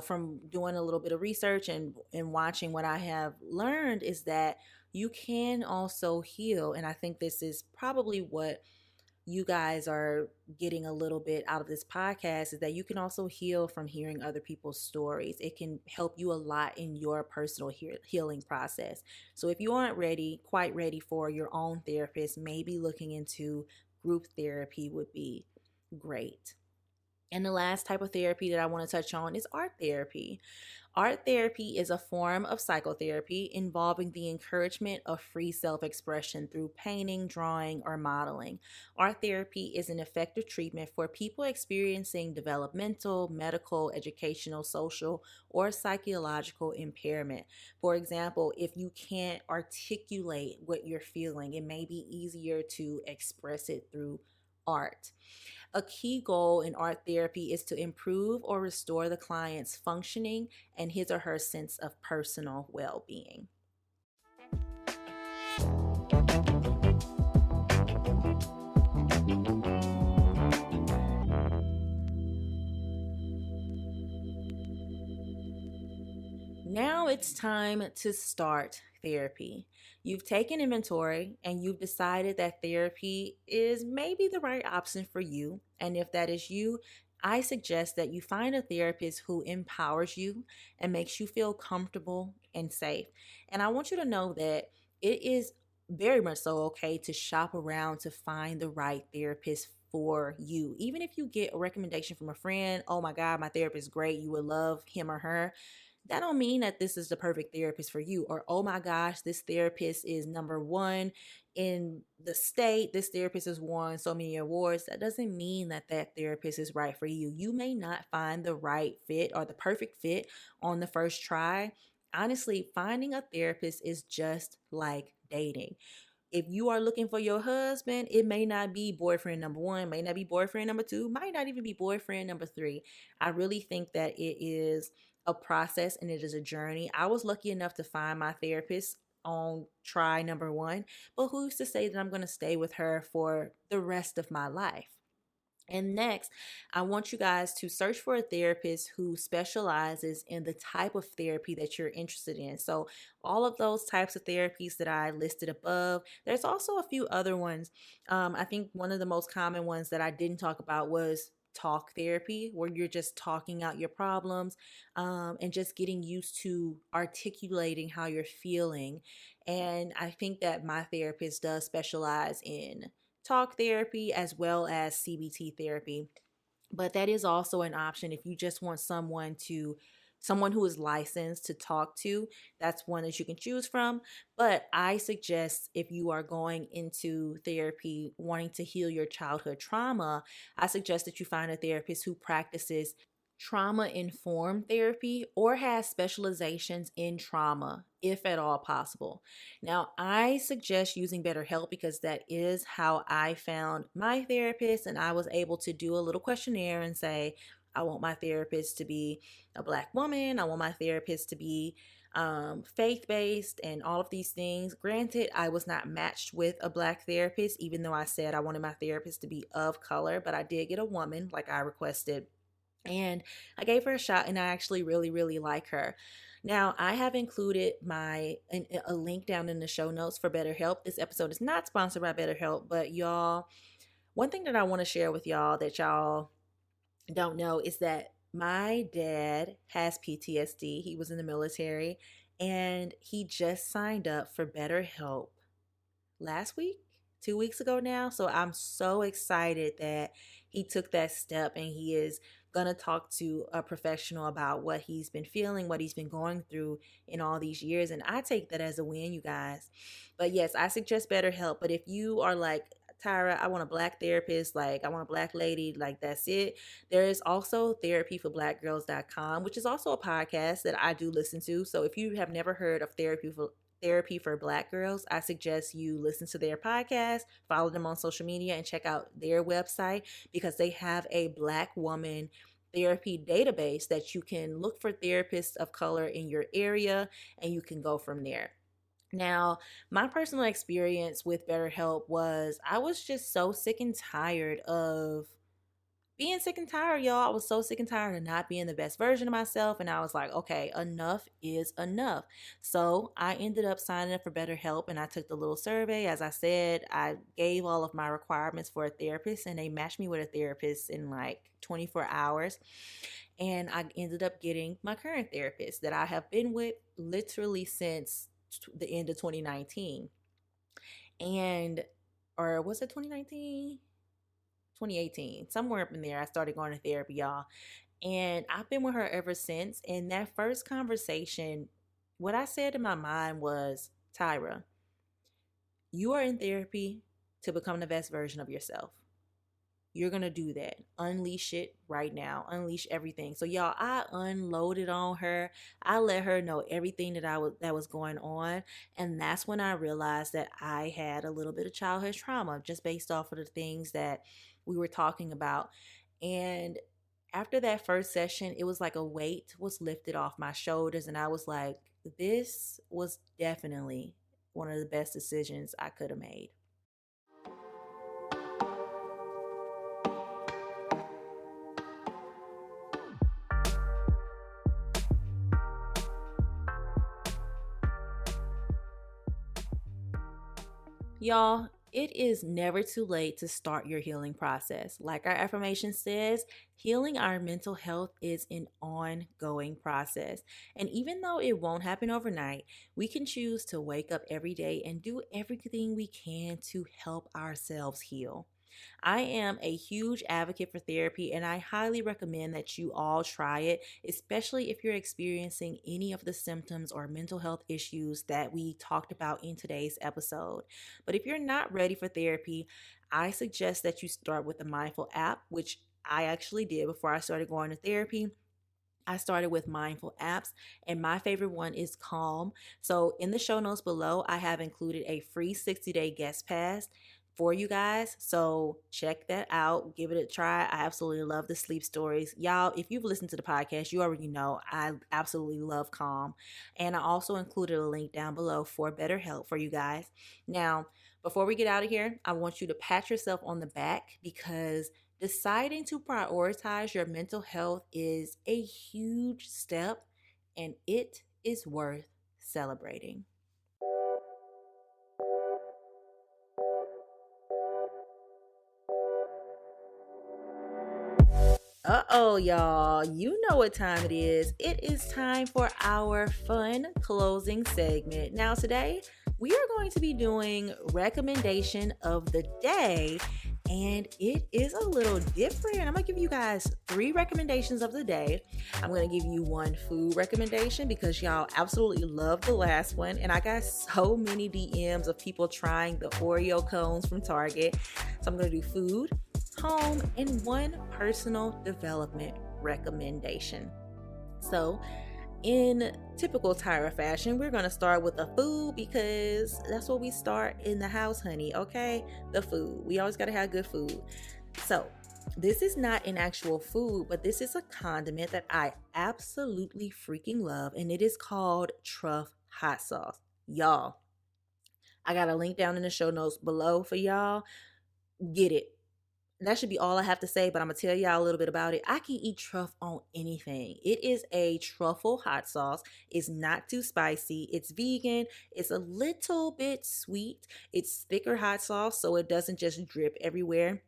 from doing a little bit of research and watching, what I have learned is that you can also heal. And I think this is probably what you guys are getting a little bit out of this podcast, is that you can also heal from hearing other people's stories. It can help you a lot in your personal healing process. So if you aren't quite ready for your own therapist, maybe looking into group therapy would be great. And the last type of therapy that I want to touch on is art therapy. Art therapy is a form of psychotherapy involving the encouragement of free self-expression through painting, drawing, or modeling. Art therapy is an effective treatment for people experiencing developmental, medical, educational, social, or psychological impairment. For example, if you can't articulate what you're feeling, it may be easier to express it through art. A key goal in art therapy is to improve or restore the client's functioning and his or her sense of personal well being. Now it's time to start therapy. You've taken inventory and you've decided that therapy is maybe the right option for you. And if that is you, I suggest that you find a therapist who empowers you and makes you feel comfortable and safe. And I want you to know that it is very much so okay to shop around to find the right therapist for you. Even if you get a recommendation from a friend, oh my God, my therapist is great, you would love him or her, that don't mean that this is the perfect therapist for you. Or oh my gosh, this therapist is number one in the state, this therapist has won so many awards. That doesn't mean that that therapist is right for you. You may not find the right fit or the perfect fit on the first try. Honestly, finding a therapist is just like dating. If you are looking for your husband, it may not be boyfriend number one, may not be boyfriend number two, might not even be boyfriend number three. I really think that it is a process and it is a journey. I was lucky enough to find my therapist on try number one, but who's to say that I'm going to stay with her for the rest of my life? And next, I want you guys to search for a therapist who specializes in the type of therapy that you're interested in. So, all of those types of therapies that I listed above, there's also a few other ones. I think one of the most common ones that I didn't talk about was talk therapy, where you're just talking out your problems and just getting used to articulating how you're feeling. And I think that my therapist does specialize in talk therapy as well as CBT therapy. But that is also an option if you just want someone who is licensed to talk to. That's one that you can choose from. But I suggest if you are going into therapy wanting to heal your childhood trauma, I suggest that you find a therapist who practices trauma informed therapy or has specializations in trauma, if at all possible. Now, I suggest using BetterHelp because that is how I found my therapist, and I was able to do a little questionnaire and say, I want my therapist to be a Black woman, I want my therapist to be faith based, and all of these things. Granted, I was not matched with a Black therapist, even though I said I wanted my therapist to be of color, but I did get a woman like I requested. And I gave her a shot and I actually really, really like her. Now, I have included a link down in the show notes for BetterHelp. This episode is not sponsored by BetterHelp, but y'all, one thing that I want to share with y'all that y'all don't know is that my dad has PTSD. He was in the military and he just signed up for BetterHelp last week, 2 weeks ago now. So I'm so excited that he took that step and he is going to talk to a professional about what he's been feeling, what he's been going through in all these years. And I take that as a win, you guys. But yes, I suggest BetterHelp. But if you are like, Tyra, I want a Black therapist, like I want a Black lady, like that's it. There is also therapyforblackgirls.com, which is also a podcast that I do listen to. So if you have never heard of Therapy for Black Girls, I suggest you listen to their podcast, follow them on social media, and check out their website because they have a Black woman therapy database that you can look for therapists of color in your area and you can go from there. Now, my personal experience with BetterHelp was I was just so sick and tired of being sick and tired, y'all. I was so sick and tired of not being the best version of myself. And I was like, okay, enough is enough. So I ended up signing up for BetterHelp and I took the little survey. As I said, I gave all of my requirements for a therapist and they matched me with a therapist in like 24 hours. And I ended up getting my current therapist that I have been with literally since the end of 2019. And, or was it 2019? 2018, somewhere up in there, I started going to therapy, y'all. And I've been with her ever since. And that first conversation, what I said in my mind was, Tyra, you are in therapy to become the best version of yourself. You're going to do that. Unleash it right now. Unleash everything. So y'all, I unloaded on her. I let her know everything that was going on. And that's when I realized that I had a little bit of childhood trauma just based off of the things that we were talking about. And after that first session, it was like a weight was lifted off my shoulders. And I was like, this was definitely one of the best decisions I could have made. Y'all, it is never too late to start your healing process. Like our affirmation says, healing our mental health is an ongoing process. And even though it won't happen overnight, we can choose to wake up every day and do everything we can to help ourselves heal. I am a huge advocate for therapy, and I highly recommend that you all try it, especially if you're experiencing any of the symptoms or mental health issues that we talked about in today's episode. But if you're not ready for therapy, I suggest that you start with the Mindful app, which I actually did before I started going to therapy. I started with mindful apps, and my favorite one is Calm. So, in the show notes below, I have included a free 60-day guest pass for you guys. So, check that out, give it a try. I absolutely love the sleep stories. Y'all, if you've listened to the podcast, you already know I absolutely love Calm. And I also included a link down below for BetterHelp for you guys. Now, before we get out of here, I want you to pat yourself on the back because deciding to prioritize your mental health is a huge step, and it is worth celebrating. Uh-oh, y'all. You know what time it is. It is time for our fun closing segment. Now, today, we are going to be doing recommendation of the day, and it is a little different. I'm going to give you guys 3 recommendations of the day. I'm going to give you 1 food recommendation because y'all absolutely love the last one, and I got so many DMs of people trying the Oreo cones from Target. So I'm going to do food, home, and 1 personal development recommendation. So, in typical Tyra fashion, we're going to start with the food because that's what we start in the house, honey, okay? The food. We always got to have good food. So, this is not an actual food, but this is a condiment that I absolutely freaking love, and it is called truff hot sauce. Y'all, I got a link down in the show notes below for y'all. Get it. That should be all I have to say, but I'm going to tell y'all a little bit about it. I can eat truff on anything. It is a truffle hot sauce. It's not too spicy. It's vegan. It's a little bit sweet. It's thicker hot sauce, so it doesn't just drip everywhere.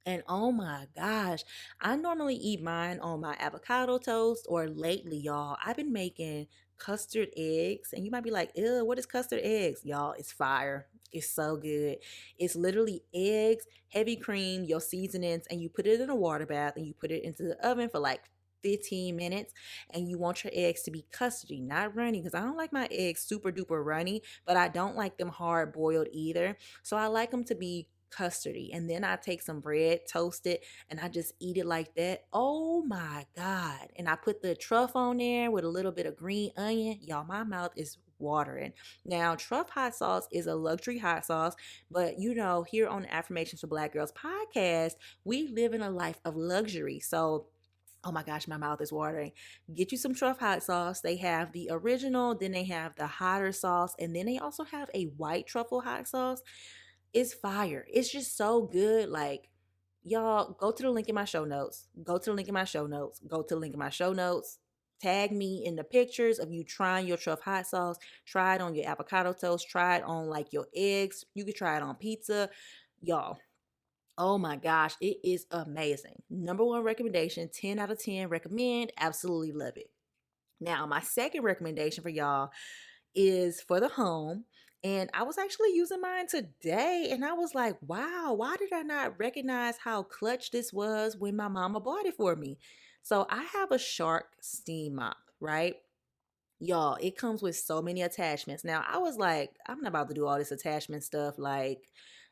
And oh my gosh, I normally eat mine on my avocado toast, or lately, y'all, I've been making custard eggs. And you might be like, ew, what is custard eggs? Y'all, it's fire. It's so good. It's literally eggs, heavy cream, your seasonings, and you put it in a water bath and you put it into the oven for like 15 minutes, and you want your eggs to be custardy, not runny, because I don't like my eggs super duper runny, but I don't like them hard boiled either. So I like them to be custardy. And then I take some bread, toast it, and I just eat it like that. Oh my God. And I put the truff on there with a little bit of green onion. Y'all, my mouth is watering. Now, truff hot sauce is a luxury hot sauce, but you know, here on the Affirmations for Black Girls podcast, we live in a life of luxury. So, oh my gosh, my mouth is watering. Get you some truff hot sauce. They have the original, then they have the hotter sauce, and then they also have a white truffle hot sauce. It's fire. It's just so good. Like, y'all, go to the link in my show notes. Go to the link in my show notes. Go to the link in my show notes. Tag me in the pictures of you trying your truff hot sauce. Try it on your avocado toast. Try it on like your eggs. You could try it on pizza. Y'all, oh my gosh, it is amazing. Number 1 recommendation, 10 out of 10 recommend. Absolutely love it. Now, my second recommendation for y'all is for the home. And I was actually using mine today, and I was like, wow, why did I not recognize how clutch this was when my mama bought it for me? So I have a Shark steam mop, right? Y'all, it comes with so many attachments. Now, I was like, I'm not about to do all this attachment stuff. Like,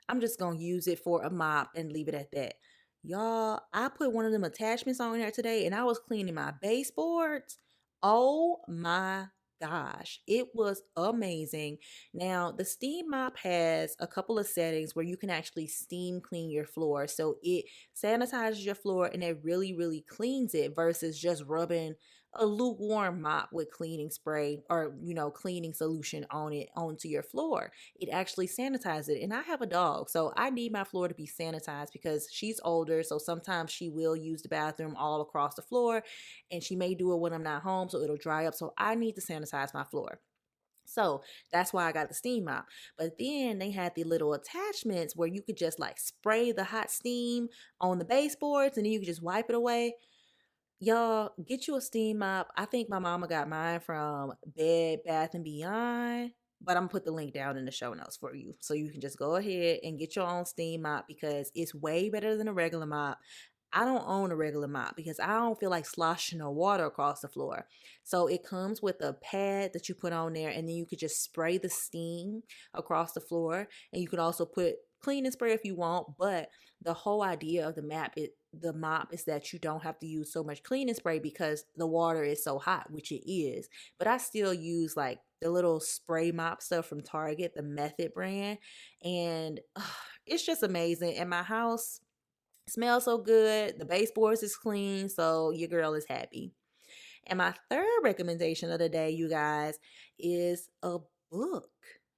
I'm just going to use it for a mop and leave it at that. Y'all, I put one of them attachments on there today, and I was cleaning my baseboards. Oh my gosh, it was amazing. Now, the steam mop has a couple of settings where you can actually steam clean your floor. So it sanitizes your floor and it really, really cleans it versus just rubbing a lukewarm mop with cleaning spray or, cleaning solution on it onto your floor. It actually sanitizes it. And I have a dog, so I need my floor to be sanitized because she's older. So sometimes she will use the bathroom all across the floor and she may do it when I'm not home. So it'll dry up. So I need to sanitize my floor. So that's why I got the steam mop. But then they had the little attachments where you could just like spray the hot steam on the baseboards and then you could just wipe it away. Y'all, get you a steam mop. I think my mama got mine from Bed Bath and Beyond, but I'm gonna put the link down in the show notes for you. So you can just go ahead and get your own steam mop because it's way better than a regular mop. I don't own a regular mop because I don't feel like sloshing no water across the floor. So it comes with a pad that you put on there and then you could just spray the steam across the floor. And you can also put cleaning spray if you want, but the whole idea of the mop is that you don't have to use so much cleaning spray because the water is so hot, which it is. But I still use like the little spray mop stuff from Target, the Method brand, and it's just amazing. And my house smells so good. The baseboards is clean, so your girl is happy. And my third recommendation of the day, you guys, is a book.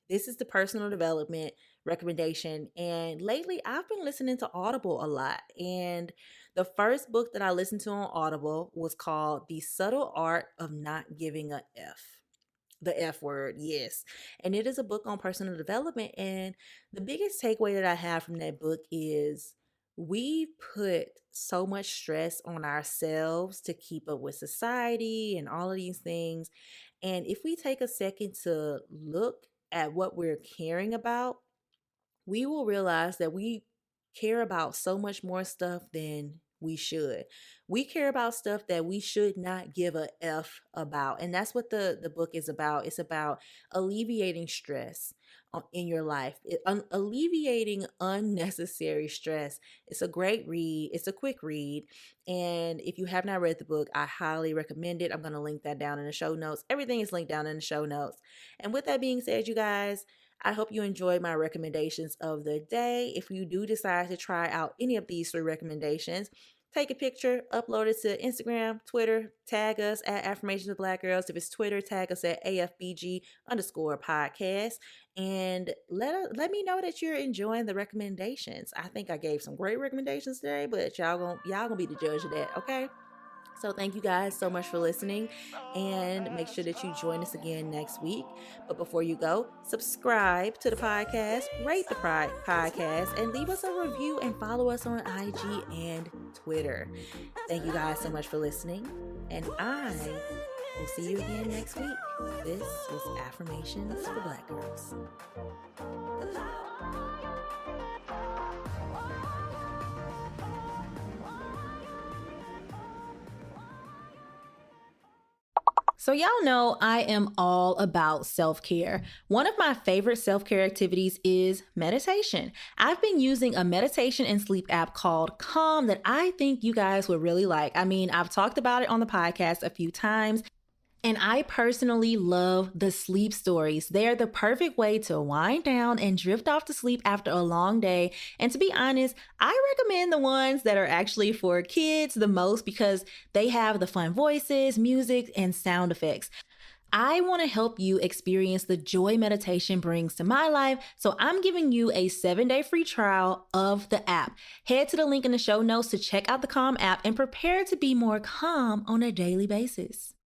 This is the personal development recommendation. And lately I've been listening to Audible a lot. And the first book that I listened to on Audible was called The Subtle Art of Not Giving a F. The F word, yes. And it is a book on personal development. And the biggest takeaway that I have from that book is we put so much stress on ourselves to keep up with society and all of these things. And if we take a second to look at what we're caring about, we will realize that we care about so much more stuff than we should. We care about stuff that we should not give a F about. And that's what the book is about. It's about alleviating stress in your life, alleviating unnecessary stress. It's a great read. It's a quick read. And if you have not read the book, I highly recommend it. I'm going to link that down in the show notes. Everything is linked down in the show notes. And with that being said, you guys, I hope you enjoyed my recommendations of the day. If you do decide to try out any of these 3 recommendations, take a picture, upload it to Instagram, Twitter, tag us at Affirmations of Black Girls. If it's Twitter, tag us at AFBG_podcast. And let me know that you're enjoying the recommendations. I think I gave some great recommendations today, but y'all gonna be the judge of that, okay? So thank you guys so much for listening, and make sure that you join us again next week. But before you go, subscribe to the podcast, rate the podcast, and leave us a review and follow us on IG and Twitter. Thank you guys so much for listening, and I will see you again next week. This was Affirmations for Black Girls. So y'all know I am all about self-care. One of my favorite self-care activities is meditation. I've been using a meditation and sleep app called Calm that I think you guys would really like. I mean, I've talked about it on the podcast a few times. And I personally love the sleep stories. They're the perfect way to wind down and drift off to sleep after a long day. And to be honest, I recommend the ones that are actually for kids the most because they have the fun voices, music, and sound effects. I want to help you experience the joy meditation brings to my life, so I'm giving you a 7-day free trial of the app. Head to the link in the show notes to check out the Calm app and prepare to be more calm on a daily basis.